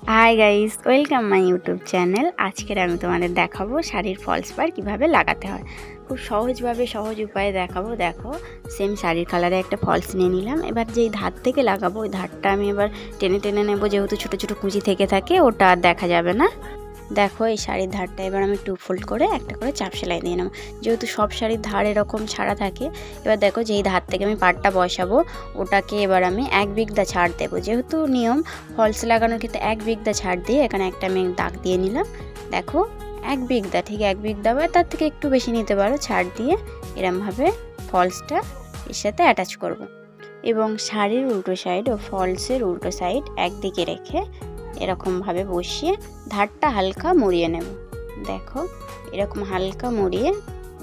Hi guys, welcome my YouTube channel. आजकेर आमी तोमादेर देखाबो शाड़ीर फल्स पार किभाबे लागाते हय। खूब सहजभावे सहज उपाये देखाबो। देखो सेम शाड़ीर कालारे एक फल्स निये निलाम। एबार जेई धार थेके लागाबो ओई धारटा आमी एबार टेने टेने नेब, जेहेतु छोटो छोटो कुंची थेके थाके ओटा आर देखा जाबे ना। देखो এই শাড়ির ধারটা এবার আমি টু ফোল্ড করে একটা করে চাপ সেলাই দিয়ে নেব, যেহেতু সব শাড়ির ধার এরকম ছাড়া থাকে। এবার দেখো যেই ধার থেকে আমি পাটটা বসাবো ওটাকে এবার আমি এক বিগদা ছাড় দেবো, যেহেতু নিয়ম ফলস লাগানোর ক্ষেত্রে এক বিগদা ছাড় দিয়ে এখানে একটা আমি দাগ দিয়ে নিলাম। দেখো এক বিগদা, ঠিক এক বিগদা বা তার থেকে একটু বেশি নিতে পারো ছাড় দিয়ে এরমভাবে ফলসটা এর সাথে অ্যাটাচ করব এবং শাড়ির উল্টো সাইড ও ফলসের উল্টো সাইড একদিকে রেখে এরকম ভাবে বসিয়ে ধারটা হালকা মুড়িয়ে নেব। দেখো এরকম হালকা মুড়িয়ে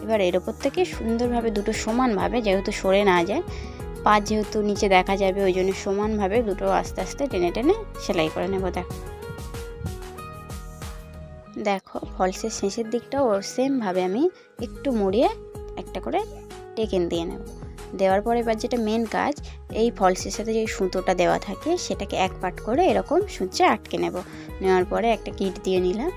এবার এর উপর থেকে সুন্দরভাবে দুটো সমানভাবে, যেহেতু সরে না যায় পা যেহেতু নিচে দেখা যাবে ওই জন্য সমানভাবে দুটো আস্তে আস্তে টেনে টেনে সেলাই করে নেব। দেখো ফলসের শেষের দিকটাও সেমভাবে আমি একটু মুড়িয়ে একটা করে টেকেন দিয়ে নেব। দেওয়ার পরে এবার যেটা মেন কাজ, এই ফলসের সাথে যে সুতোটা দেওয়া থাকে সেটাকে এক পাট করে এরকম সূচে আটকে নেব। নেওয়ার পরে একটা কিট দিয়ে নিলাম।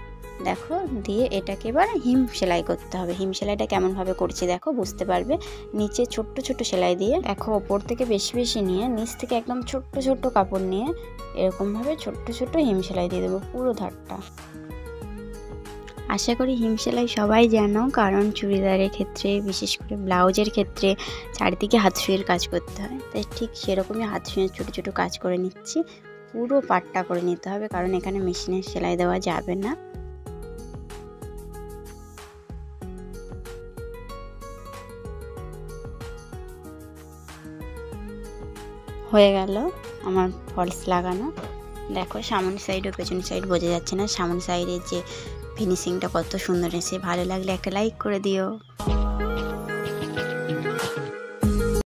দেখো দিয়ে এটাকে এবার হিম সেলাই করতে হবে। হিম সেলাইটা কেমনভাবে করছি দেখো বুঝতে পারবে। নিচে ছোট্ট ছোট্ট সেলাই দিয়ে দেখো ওপর থেকে বেশি বেশি নিয়ে নিচ থেকে একদম ছোট্ট ছোট্ট কাপড় নিয়ে এরকমভাবে ছোট্ট ছোট্ট হিম সেলাই দিয়ে দেবো পুরো ধারটা। আশা করি হিম সেলাই সবাই জানো, কারণ চুড়িদারের ক্ষেত্রে বিশেষ করে ব্লাউজের ক্ষেত্রে চারিদিকে হাত সুইয়ের কাজ করতে হয়, তাই ঠিক সেরকমই হাত সুইয়ের ছোটো ছোটো কাজ করে নিচ্ছি। পুরো পাটটা করে নিতে হবে, কারণ এখানে মেশিনের সেলাই দেওয়া যাবে না। হয়ে গেল আমার ফলস লাগানো। দেখো সামনের সাইড ও পেছন সাইড বোঝা যাচ্ছে না, সামনের সাইডের যে ফিনিশিংটা কত সুন্দর এসে। ভালো লাগলে একটা লাইক করে দিও।